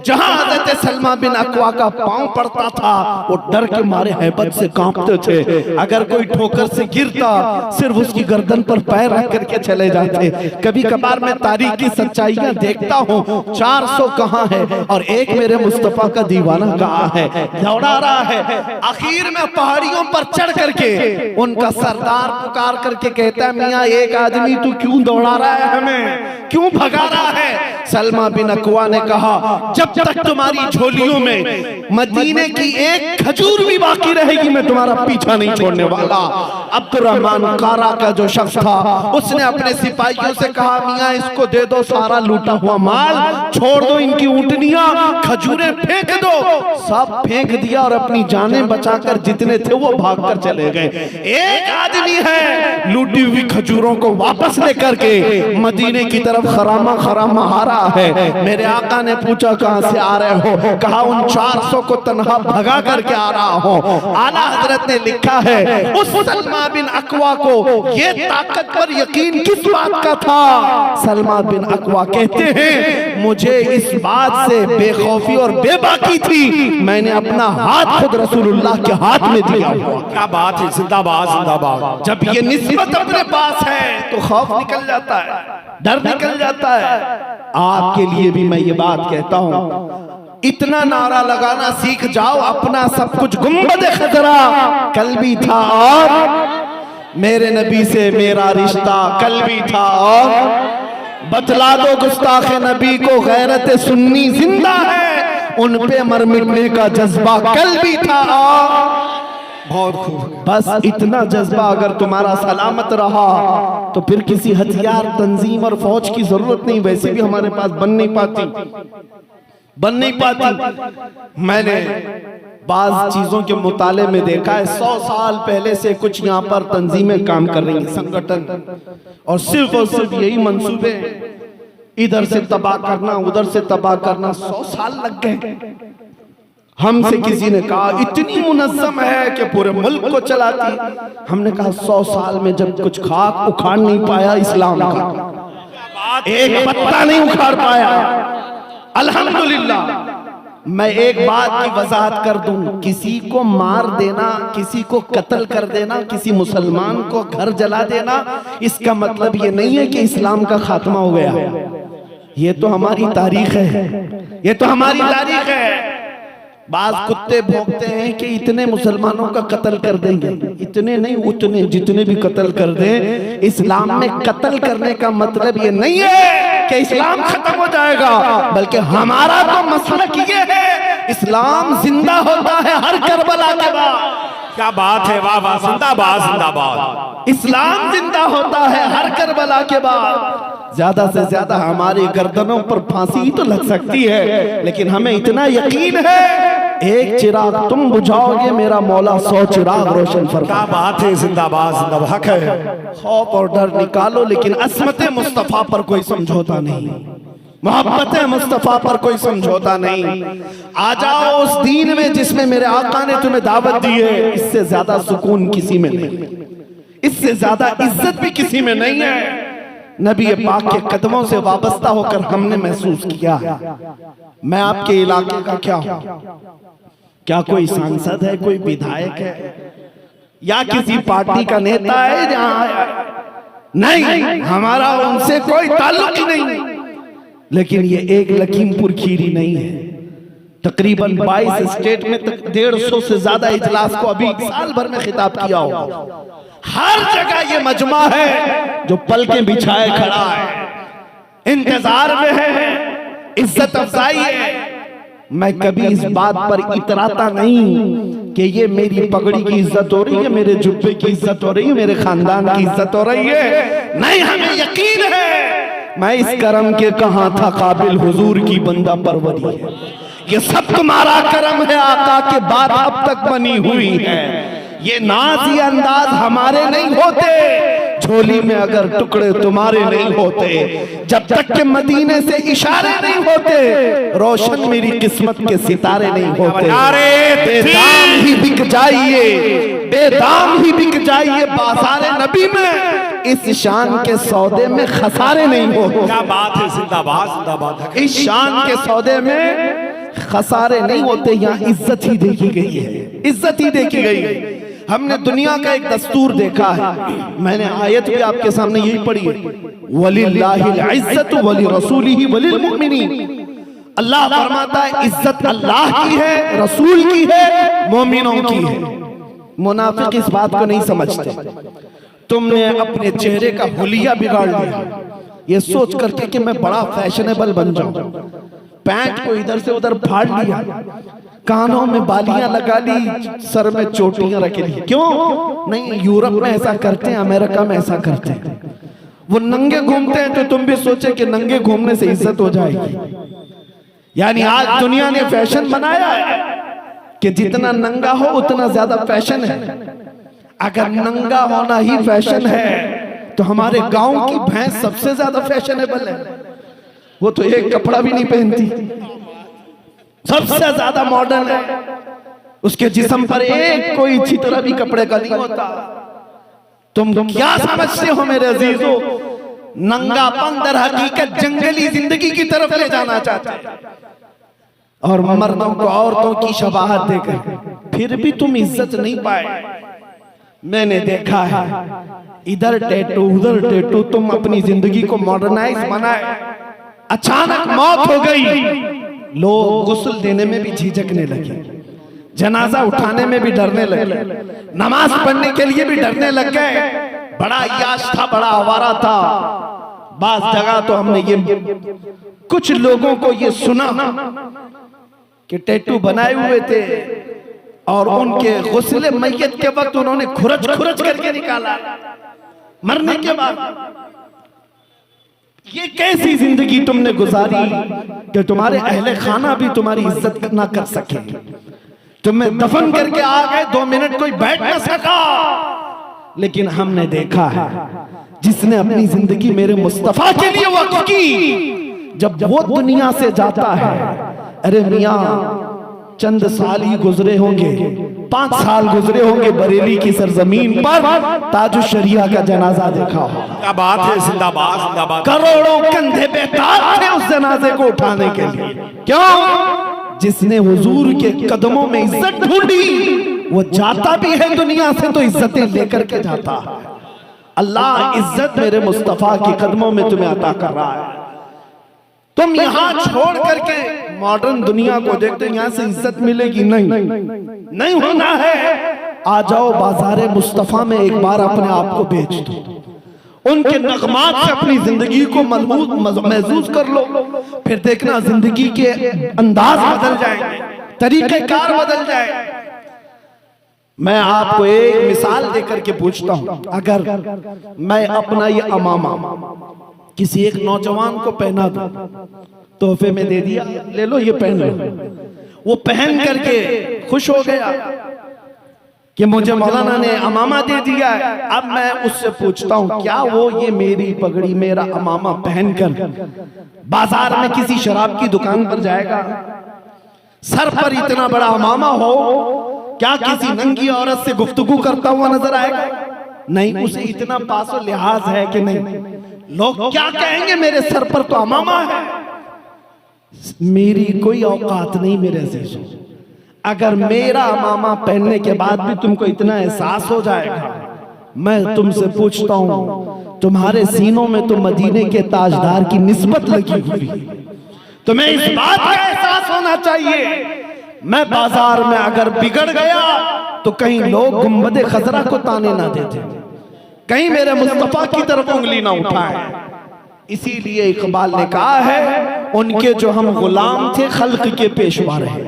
जहां हज़रत सलमा बिन अकवा का पांव पड़ता था वो डर के मारे हैबत से कांपते थे। अगर कोई ठोकर से गिरता सिर्फ उसकी गर्दन पर पैर रख करके चले जाते। कभी कभार मैं तारीख की सच्चाइयां देखता हूँ, 400 कहाँ है और एक मेरे मुस्तफा का दीवाना कहाँ है, दौड़ा रहा है। आखिर में पहाड़ियों पर चढ़ करके उनका सरदार पुकार करके कहता है, मियां एक आदमी तू क्यों दौड़ा रहा है, हमें क्यों भगा रहा है? सलमा बिन अकवा ने कहा, जब तक तुम्हारी झोलियों में मदीने की एक खजूर भी बाकी रहेगी मैं तुम्हारा पीछा नहीं छोड़ने वाला। अब्दुर्रहमान कारा का जो शख्स था, उसने अपने सिपाहियों से कहा, मियां इसको दे दो सारा लूटा हुआ माल, छोड़ दो इनकी ऊंटनियां, खजूरें फेंक दो। सब फेंक दिया और अपनी जानें बचाकर जितने थे वो भागकर चले गए। एक आदमी है लूटी हुई खजूरों को वापस लेकर के मदीने की तरफ खरामा खरामा आ रहा है। मेरे आका ने पूछा कहां से आ रहे हो? कहा उन 400 को तन्हा भगा करके आ रहा हूं। आला हजरत ने लिखा है, उस सलमा बिन अकवा को ये ताकत पर यकीन किस बात का था? सलमा बिन अकवा कहते हैं, मुझे इस बात से बेखौफी और बेबाकी थी, मैंने अपना हाथ खुद रसूलुल्लाह के हाथ में दिया। क्या बात है, जिंदाबाद जिंदाबाद। जब ये निस्बत अपने पास है तो खौफ निकल जाता है, डर निकल जाता है। आपके लिए भी मैं ये बात कहता हूं, इतना नारा लगाना सीख जाओ, अपना सब कुछ गुंबद खजरा कल भी था और मेरे नबी से मेरा रिश्ता कल भी था, और बतला दो गुस्ताख नबी को गैरत सुन्नी जिंदा है, उन पे मर मिटने का जज्बा कल भी था। बहुत खूब, बस इतना जज्बा अगर तुम्हारा सलामत रहा तो फिर किसी हथियार तंजीम और फौज की जरूरत नहीं, वैसे भी हमारे पास बन नहीं पाती। मैंने बाज चीजों के मुताले में देखा है, 100 साल पहले से कुछ यहाँ पर तंजीमें काम कर रही हैं, संगठन, और सिर्फ यही मंसूबे, इधर से तबाह करना उधर से तबाह करना, 100 साल लग गए। हमसे किसी ने कहा इतनी मुनज़्ज़म है कि पूरे मुल्क को चलाती। हमने कहा 100 साल में जब कुछ खाक उखाड़ नहीं पाया इस्लाम का, एक पत्ता नहीं उखाड़ पाया, अल्हम्दुलिल्लाह। मैं एक बात की वजाहत कर दूं, किसी को मार देना, किसी को कत्ल कर देना, किसी मुसलमान को घर जला देना, इसका मतलब ये नहीं है कि इस्लाम का खात्मा हो गया। ये तो हमारी तारीख है, ये तो हमारी तारीख है। बाज कुत्ते भौंकते हैं कि इतने मुसलमानों का कत्ल कर देंगे, इतने नहीं उतने, जितने भी कत्ल कर दें। इस्लाम में कत्ल करने का मतलब ये नहीं है कि इस्लाम खत्म हो जाएगा, बल्कि हमारा तो मसलक ये है, इस्लाम जिंदा होता है हर करबला के बाद, क्या बात है, वाह वाह, जिंदाबाद जिंदाबाद। इस्लाम जिंदा होता है हर करबला के बाद। ज्यादा से ज्यादा हमारी गर्दनों पर फांसी ही तो लग सकती है, लेकिन हमें इतना यकीन है एक चिराग तुम बुझाओगे, मेरा मौला 100 चिराग रोशन फरमा। क्या बात है, जिंदाबाद जिंदाबाद। हक है। खौफ और डर निकालो, लेकिन असमत मुस्तफा पर कोई समझौता नहीं, मोहब्बत मुस्तफा पर कोई समझौता नहीं। आ जाओ उस दीन में जिसमें मेरे आका ने तुम्हें दावत दी है। इससे ज्यादा सुकून किसी में नहीं, इससे ज्यादा इज्जत भी किसी में नहीं है। नबी पाक के कदमों से वाबस्ता होकर हमने महसूस किया है। मैं आपके इलाके का क्या हूं? क्या कोई सांसद है, कोई विधायक है, या किसी पार्टी का नेता है जहां आया? नहीं, हमारा उनसे कोई ताल्लुक ही नहीं। लेकिन ये एक लखीमपुर खीरी नहीं है। तकरीबन 22 स्टेट में 150 से ज्यादा इजलास को अभी साल भर में खिताब किया होगा। हर जगह ये मजमा है जो पलकें बिछाए खड़ा है, इंतजार में है, इज्जत अफजाई है। मैं कभी इस बात पर इतराता नहीं कि ये मेरी पगड़ी की इज्जत हो रही है, मेरे जुब्बे की इज्जत हो रही है, मेरे खानदान की इज्जत हो रही है। नहीं, हमें यकीन है मैं इस करम के कहां था काबिल, हुजूर की बंदा परवरी है। ये सब तुम्हारा करम है, आका के बाद अब तक बनी हुई है। ये नाज ये अंदाज हमारे नहीं होते, झोली में अगर टुकड़े तुम्हारे नहीं होते, जब तक के मदीने से इशारे नहीं होते, रोशन मेरी किस्मत के सितारे नहीं होते। बेदाम ही बिक जाइए, बेदाम ही बिक जाइए बाज़ारे नबी में, इस शान के सौदे में खसारे नहीं होते। क्या बात है, जिंदाबाद जिंदाबाद। इस शान के सौदे में खसारे नहीं होते। यहाँ इज्जत ही देखी गई है, इज्जत ही देखी गई है। हमने दुनिया का एक दस्तूर देखा है, मैंने आयत भी आपके सामने यही पढ़ी है, वलिल्लाहिल इज्जतु वली रसूलिही वलिल मुमिनीन। अल्लाह फरमाता है इज्जत अल्लाह की है, रसूल की है, मोमिनों की है। मुनाफिक इस बात को नहीं समझते। तुमने अपने चेहरे का हुलिया बिगाड़ लिया ये सोच करके कि मैं बड़ा फैशनेबल बन जाऊं। पैंट को इधर से उधर फाड़ लिया, कानों में बालियां लगा ली, सर में चोटियां रख ली। क्यों नहीं? यूरोप में ऐसा करते हैं, अमेरिका में ऐसा करते हैं। वो नंगे घूमते हैं तो तुम भी सोचे कि नंगे घूमने से इज्जत हो जाएगी। यानी आज दुनिया ने फैशन बनाया है कि जितना नंगा हो उतना ज्यादा फैशन है। अगर नंगा होना ही फैशन है तो हमारे गांव की भैंस सबसे ज्यादा फैशनेबल है। वो तो एक कपड़ा भी नहीं पहनती, सबसे ज्यादा मॉडर्न है। उसके जिस्म पर एक कोई छितरा भी कपड़े का नहीं होता। तुम क्या समझते हो मेरे अजीजों? नंगापन दर हकीकत जंगली जिंदगी की तरफ ले जाना चाहते हैं, और मर्दों को औरतों की शबाहत देकर फिर भी तुम इज्जत नहीं पाए। मैंने देखा है इधर टैटू उधर टैटू, तुम अपनी जिंदगी को मॉडर्नाइज बनाए, अचानक मौत हो गई, लोग गुस्ल देने में भी झिझकने लगे, जनाजा उठाने में भी डरने लगे, नमाज पढ़ने के लिए भी डरने लग गए। बड़ा याश था, बड़ा आवारा था। बास जगह तो हमने ये कुछ लोगों को ये सुना कि टैटू बनाए हुए थे और उनके गुस्ले मैयत के वक्त उन्होंने खुरच खुरच करके निकाला मरने के बाद। ये कैसी जिंदगी तुमने गुजारी कि तुम्हारे अहले खाना भी तुम्हारी इज्जत ना कर सके। तुम्हें दफन करके आ गए, 2 मिनट कोई बैठ ना सका। लेकिन हमने देखा है जिसने अपनी जिंदगी मेरे मुस्तफा के लिए वक्फ की, जब वो दुनिया से जाता है, अरे मियां चंद साल ही गुजरे होंगे, 5 साल गुजरे होंगे बरेली की सरजमीन पर, ताजु शरिया का जनाजा देखा हो। क्या बात है, जिंदाबाद जिंदाबाद। करोड़ों कंधे बेताब थे उस जनाजे को उठाने के लिए। क्यों? जिसने हुजूर के कदमों में इज्जत ढूंढी, वो जाता भी है दुनिया से तो इज्जतें लेकर के जाता है। अल्लाह इज्जत मेरे मुस्तफा के कदमों में तुम्हें अता कर रहा है। तुम यहां छोड़ करके मॉडर्न दुनिया को देखते, यहां से इज्जत मिलेगी नहीं होना है। आ जाओ बाजारे मुस्तफा में एक बार अपने आप को बेच दो, उनके नगमात से अपनी जिंदगी को महसूस कर लो, फिर देखना जिंदगी के अंदाज बदल जाएंगे, तरीकेकार बदल जाए। मैं आपको एक मिसाल देकर के पूछता हूं, अगर मैं अपना ये अमामा किसी एक नौजवान को पहना दूं, तोहफे में दे दिया, ले लो ये पहन लो, वो पहन करके खुश हो गया कि मुझे मौलाना ने अमामा दे दिया है। अब मैं उससे पूछता हूं, क्या वो ये मेरी पगड़ी, मेरा अमामा पहनकर बाजार में किसी शराब की दुकान पर जाएगा? सर पर इतना बड़ा अमामा हो, क्या किसी नंगी औरत से गुफ्तगू करता हुआ नजर आएगा? नहीं, उसे इतना पासो लिहाज है कि नहीं, लोग क्या कहेंगे, मेरे सर पर तो अमामा है। मेरी कोई औकात नहीं मेरे अजीजों, अगर मेरा अमामा पहनने के बाद भी तुमको इतना एहसास हो जाएगा, मैं तुमसे पूछता हूं, तुम्हारे सीनों में तो मदीने के ताजदार की निस्बत लगी हुई, तुम्हें इस बात का एहसास होना चाहिए। मैं बाजार में अगर बिगड़ गया तो कहीं लोग गुंबदे खजरा को ताने ना देते, कहीं मेरे मुस्तफा की तरफ उंगली ना उठाए। इसीलिए इकबाल ने कहा है, उनके जो हम गुलाम थे खल्क के पेशवा रहे,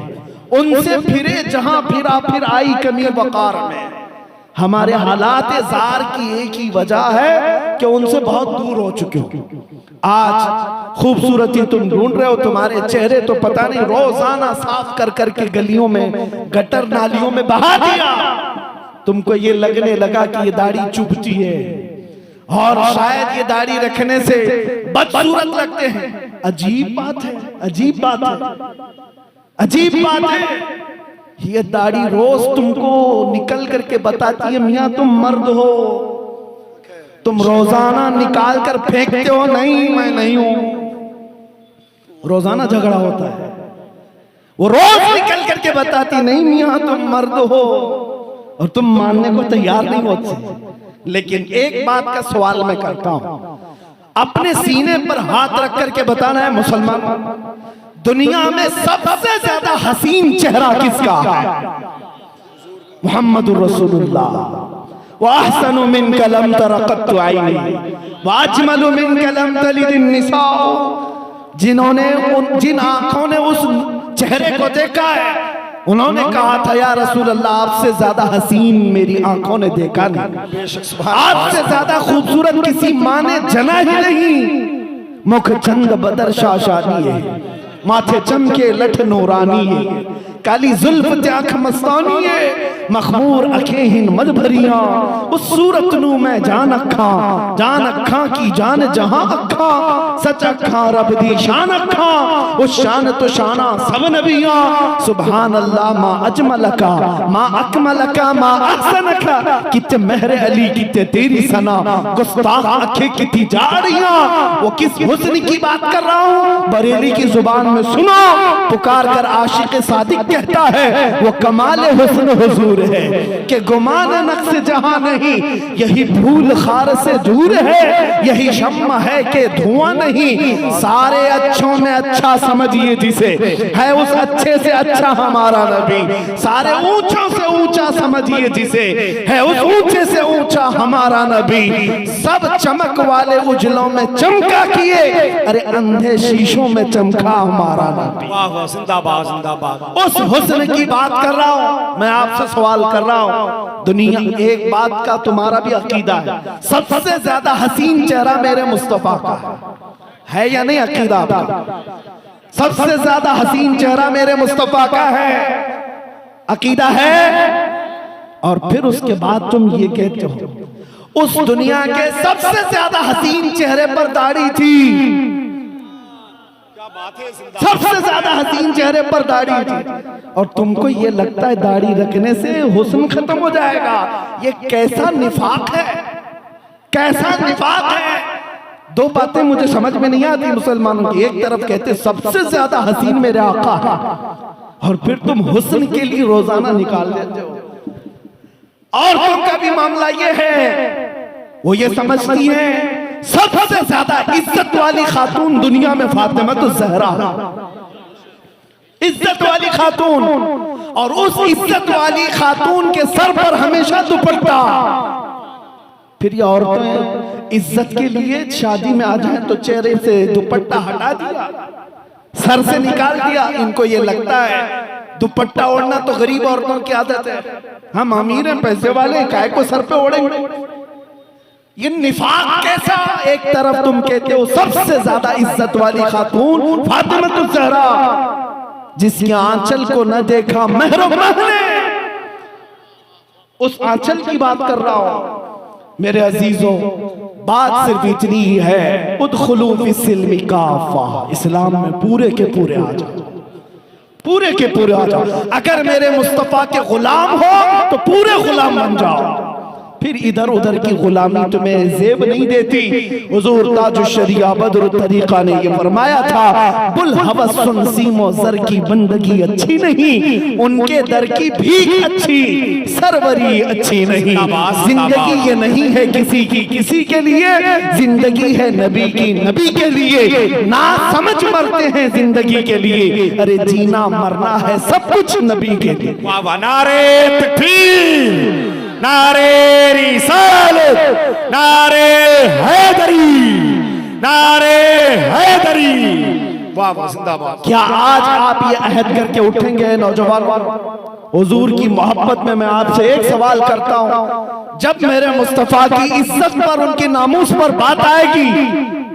उनसे फिरे जहां फिरा फिर आई कमी वकार में। हमारे हालात जार की एक ही वजह है कि उनसे बहुत दूर हो चुके हो। आज खूबसूरती तुम ढूंढ रहे हो, तुम्हारे चेहरे तो पता नहीं रोजाना साफ कर करके गलियों में, गटर नालियों में बहा दिया। तुमको ये लगने लगा कि ये दाढ़ी चुभती है और शायद ये दाढ़ी रखने से बदसूरत लगते हैं। अजीब बात है, अजीब बात है, अजीब बात है। ये दाढ़ी रोज तुमको निकल करके बताती है, मियां तुम मर्द हो। तुम रोजाना निकाल कर फेंकते हो, नहीं मैं नहीं हूं। रोजाना झगड़ा होता है, वो रोज निकल करके बताती, नहीं मियां तुम मर्द हो, और तुम मानने को तैयार नहीं होते। लेकिन एक बात का सवाल मैं करता हूं, अपने सीने पर हाथ रख करके बताना है मुसलमान, दुनिया में सबसे ज्यादा हसीन चेहरा किसका है? मुहम्मदुर रसूलुल्लाह। व अहसनु मिनका लम तरा क़त्तु ऐनी व अजमलु मिनका लम तलिदिन निसाअ। जिन्होंने जिन आंखों ने उस चेहरे को देखा है, उन्होंने कहा था, या रसूल अल्लाह, आपसे ज्यादा हसीन मेरी आंखों ने देखा नहीं, आपसे ज्यादा खूबसूरत किसी माँ ने जना ही नहीं। मुख चंद बदर शाशानी है, माथे चमके लठ नूरानी है, काली जुल्फ आंख मस्तानी है, मखमूर अखे हिन मद भरिया, उस सूरत नू मैं जान अखा की जान जहां अखा, सच अखा रब दी शान अखा, उस शान तो शाना सब नबिया। सुभान अल्लाह मा अजमलका मा अकमलका मा अहसनका, किते महरे अली किते तेरी सना, गुस्ताख अखे किती जाड़ियां। वो किस हुस्न की बात कर रहा हूं, बरेली की जुबान में सुनो, पुकार कर आशिक सादिक कहता है, वो कमाल हुस्न हुजूर है कि गुमान नक्श जहां नहीं, यही भूल खार से दूर है, यही शम्मा है कि धुआं नहीं। सारे अच्छों में अच्छा समझिए जिसे, है उस अच्छे से अच्छा हमारा नबी। सारे ऊंचों से ऊंचा समझिए जिसे, है उस ऊंचे से ऊंचा हमारा नबी। सब चमक वाले उजलों में चमका किए, अरे अंधे शीशों में चमका हमारा नबी। वाह वाह, जिंदाबाद जिंदाबाद। उस हुस्न की बात कर रहा हूं मैं, आपसे सवाल कर रहा हूं। दुनिया, एक बात का तुम्हारा भी अकीदा है, सबसे ज्यादा हसीन चेहरा मेरे मुस्तफा का है या नहीं? अकीदा आपका सबसे ज्यादा हसीन चेहरा मेरे मुस्तफा का है, अकीदा है। और फिर उसके बाद तुम ये कहते हो, उस दुनिया के सबसे ज्यादा हसीन चेहरे पर दाढ़ी थी, सबसे ज्यादा हसीन चेहरे पर दाढ़ी थी, और तुमको ये लगता है दाढ़ी रखने से हुस्न खत्म हो जाएगा। ये कैसा निफाक है, कैसा निफाक है। दो बातें मुझे समझ में नहीं आती मुसलमानों की। एक तरफ कहते सबसे ज्यादा हसीन मेरे आका है, और फिर तुम हुस्न के लिए रोजाना निकाल लेते हो। औरतों का भी मामला ये है, वो ये समझती है सबसे ज्यादा इज्जत वाली खातून दुनिया में फातिमा तो ज़हरा, इज्जत वाली खातून, और उस इज्जत वाली खातून के सर पर हमेशा दुपट्टा। फिर ये औरतें इज्जत के लिए शादी में आ जाए तो चेहरे से दुपट्टा हटा दिया, सर से निकाल दिया। इनको ये लगता है दुपट्टा ओढ़ना तो गरीब औरतों की आदत है, हम अमीर हैं, पैसे वाले, काय को सर पे ओढ़ेंगे? ये निफाक कैसा? एक तरफ तुम कहते हो सबसे ज्यादा इज्जत वाली खातून फातिमा ज़हरा, जिसके आंचल को न देखा महरो महने, उस आंचल की बात कर रहा हूं। मेरे अजीजों, बात सिर्फ इतनी ही है, उदखुलू फिस्सिल्मि काफा, इस्लाम में पूरे के पूरे आ जाओ, पूरे के पूरे आ जाओ। अगर मेरे मुस्तफा के गुलाम हो तो पूरे गुलाम बन जाओ, फिर इधर उधर की गुलामी तुम्हें जेब नहीं देती। हुजूर ताजुश्शरिया बद्र तरीका ने ये फरमाया था, बुल हवस सुन सीमो जर की बंदगी अच्छी नहीं, उनके दर की भीख अच्छी, सरवरी अच्छी नहीं। जिंदगी ये नहीं है किसी की किसी के लिए, जिंदगी है नबी की नबी के लिए। ना समझ मरते हैं जिंदगी के लिए, अरे जीना मरना है सब कुछ नबी के लिए। वाह वाह, नारे तकबीर, नारे रिसालत, नारे हैदरी, नारे हैदरी, वाह वाह, जिंदाबाद। क्या आज आप ये अहद करके उठेंगे नौजवानों? हुजूर की मोहब्बत में मैं आपसे एक सवाल करता हूं, जब मेरे मुस्तफा की इज्जत पर, उनके नामूस पर बात आएगी,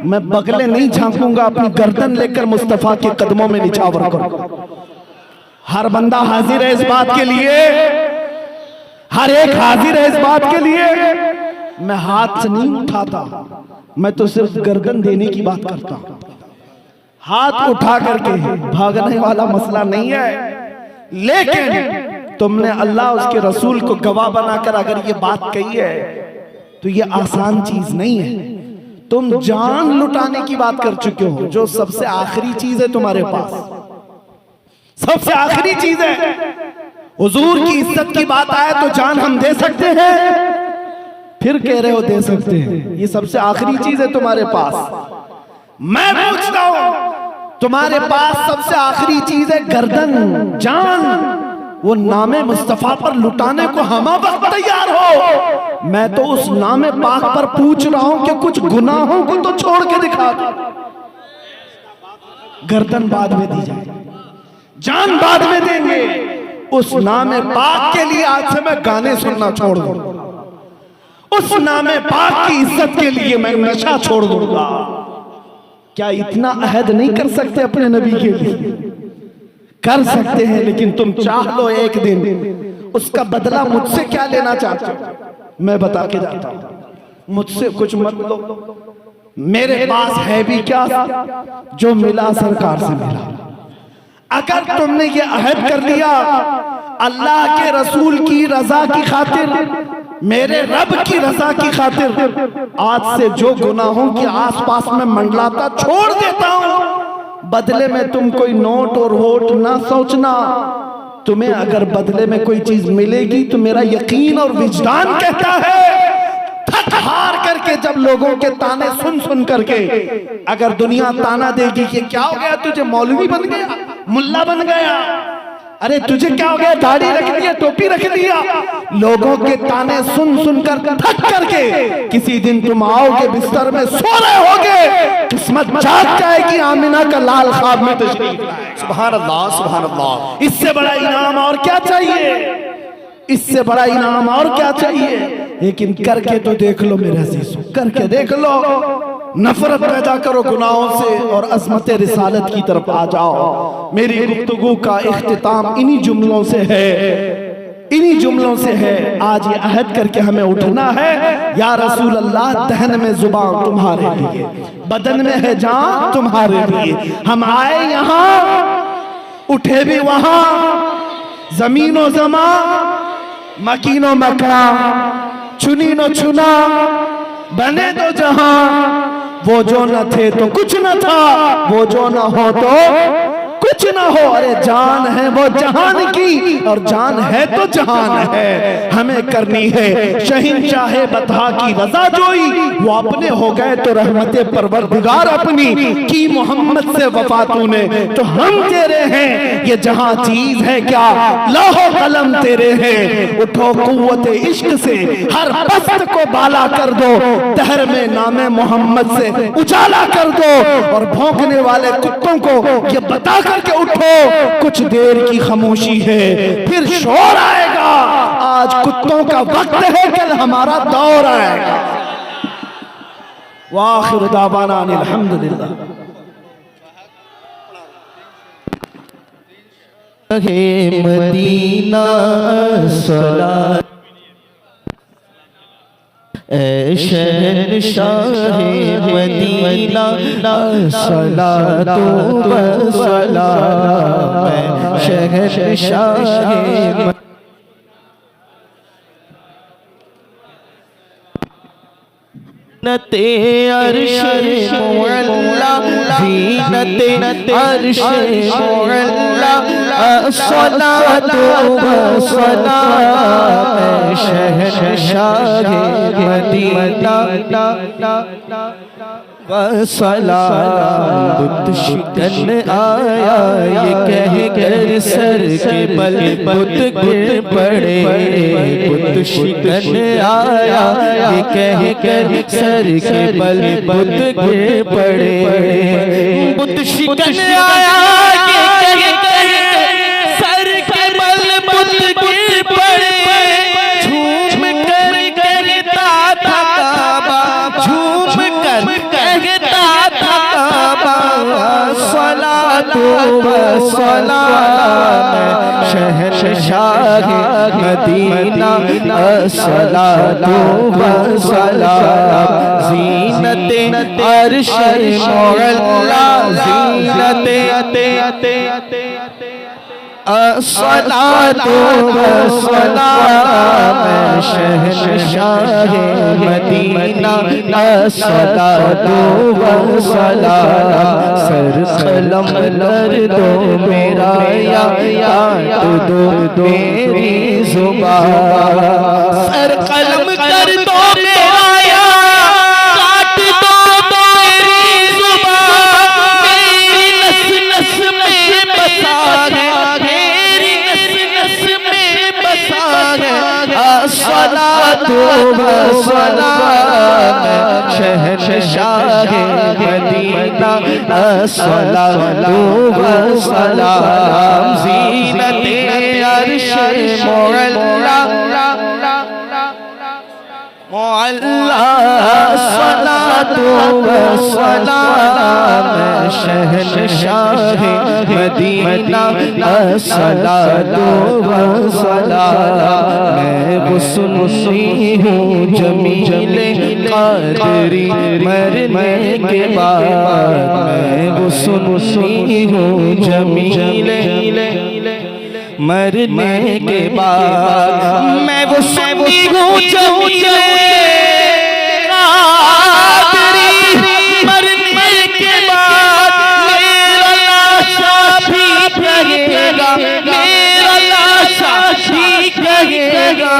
मैं बगले नहीं झांकूंगा, अपनी गर्दन लेकर मुस्तफा के कदमों में निछावर करूंगा। हर बंदा हाजिर है इस बात के लिए, हर एक हाजिर है इस बात के लिए। मैं हाथ से नहीं उठाता, मैं तो सिर्फ गर्दन देने की बात करता हूं। हाथ उठा करके भागने वाला मसला नहीं है, लेकिन तुमने अल्लाह उसके रसूल को गवाह बनाकर अगर ये बात कही है तो ये आसान चीज नहीं है। तुम जान लुटाने की बात कर चुके हो, जो सबसे आखिरी चीज है तुम्हारे पास, सबसे आखिरी चीज है। हुजूर की इज्जत की बात आए तो जान हम दे सकते हैं, फिर कह रहे हो दे सकते हैं, ये सबसे आखिरी चीज है तुम्हारे पास। मैं पूछता हूं, तुम्हारे पास सबसे आखिरी चीज है गर्दन, जान, वो नामे मुस्तफा पर लुटाने को हम वक्त तैयार हो। मैं तो उस नामे पाक पर पूछ रहा हूं कि कुछ गुनाहों को तो छोड़ के दिखा दो। गर्दन बाद में दी जाए, जान बाद में देंगे। उस नामे पाक के लिए आज से मैं गाने सुनना छोड़ दूंगा, उस नामे पाक की इज्जत के लिए मैं नशा छोड़ दूंगा। क्या इतना अहद नहीं कर सकते अपने नबी के लिए? कर सकते हैं, लेकिन तुम चाह लो एक दिन उसका बदला मुझसे क्या लेना चाहते हो? मैं बता के जाता हूं, मुझसे कुछ मत लो, मेरे पास है भी क्या जो मिला सरकार से मिला। अगर तुमने ये अहद कर लिया अल्लाह के रसूल की रजा की खातिर, मेरे रब की रजा की खातिर, आज से जो गुनाहों के आसपास में मंडलाता छोड़ देता हूं। बदले में तुम कोई नोट और वोट ना सोचना, तुम्हें अगर बदले में कोई चीज मिलेगी तो मेरा यकीन और विजदान कहता है, थक हार करके जब लोगों के ताने सुन सुन करके अगर दुनिया ताना देगी कि क्या हो गया तुझे, मौलवी बन गया, मुल्ला बन गया, अरे तुझे क्या हो गया, दाढ़ी रख लिया, टोपी रख लिया, लोगों के ताने सुन सुनकर थक करके किसी दिन तुम आओगे बिस्तर में सो रहे होगे, किस्मत जाग जाएगी आमिना का लाल ख्वाब में तशरीफ लाए। सुभान अल्लाह, सुभान अल्लाह। इससे बड़ा इनाम और क्या चाहिए? इससे बड़ा इनाम और क्या चाहिए? लेकिन करके तो देख लो मेरे अजीजों, करके देख लो। नफरत पैदा करो गुनाहों से और अज़मत रिसालत की तरफ आ जाओ। मेरी गुफ्तगू का इख्तिताम इन्हीं जुमलों से है, इन्हीं जुमलों से है। आज ये अहद करके हमें उठना है, या रसूल अल्लाह, दहन में जुबान तुम्हारे लिए, बदन में है जान तुम्हारे लिए। हम आए यहाँ, उठे भी वहां, जमीनो जमा, मकीनो मका, चुनी नो चुना, बने तो जहां। वो जो न थे तो कुछ न था, वो जो न हो तो कुछ न हो। अरे जान है वो जहान की, और जान है तो जहान है। हमें करनी है शहंशाहे बता की रजा जोई, वो अपने हो गए तो रहमते परवरदिगार अपनी की। मोहम्मद से वफा तूने तो हम तेरे हैं, ये जहां चीज है क्या लौहो कलम तेरे हैं। उठो कुव्वत इश्क से हर पस्त को बाला कर दो, दहर में नामे मोहम्मद से उजाला कर दो। और भौंकने वाले कुत्तों को ये बता करके उठो, कुछ देर की खामोशी है फिर शोर आएगा। आज कुत्तों का वक्त है, कल हमारा दौर आएगा। वाखिर दावाना अनिल हम्दुलिल्लाह। मदीना सलात ऐ शहंशाह मदीना सलातो व सलाम शहंशाह ज़ीनते अर्श मुअल्ला ज़ीनते अर्श मुअल्ला अस्सलातु वस्सलाम शहंशाह मदीना वसलाम। बुत शिकन आया ये कह कर सर के बल बुत गिर पड़े। बुत शिकन आया ये कह कर सर के बल बुत गिर पड़े। बुत शिकन आया ये कह कर सर के बल बुत गिर पड़े। झूम कर कहता था काबा, झूम कर कहता था काबा सलातो व सलाम शहंशाह मदीना सलातो व सलाम। ज़ीनते अर्श मुअल्ला ज़ीनते अस्सलातु वस्सलाम शहंशाह मदीना अस्सलातु वस्सलाम। सर कलम कर दो मेरा या काट दो मेरी जुबान। सर कलम कर दो मेरा या काट दो मेरी जुबान। मेरी नस नस में बसा है, अस्सलातु वस्सलाम शहंशाह मदीना अस्सलातु वस्सलाम। ज़ीनते अर्श मुअल्ला अस्सलातु वस्सलाम शहंशाह मदीना अस्सलातु वस्सलाम। मैं वो सुन्नी हूँ जमीले क़ादरी मरने के बाद। मैं वो सुन्नी हूँ जमीले मरने के बाद। मैं वो सुन्नी हूँ जमीले क़ादरी मरने के बाद। मेरा लाशा भी कहेगा, मेरा लाशा भी कहेगा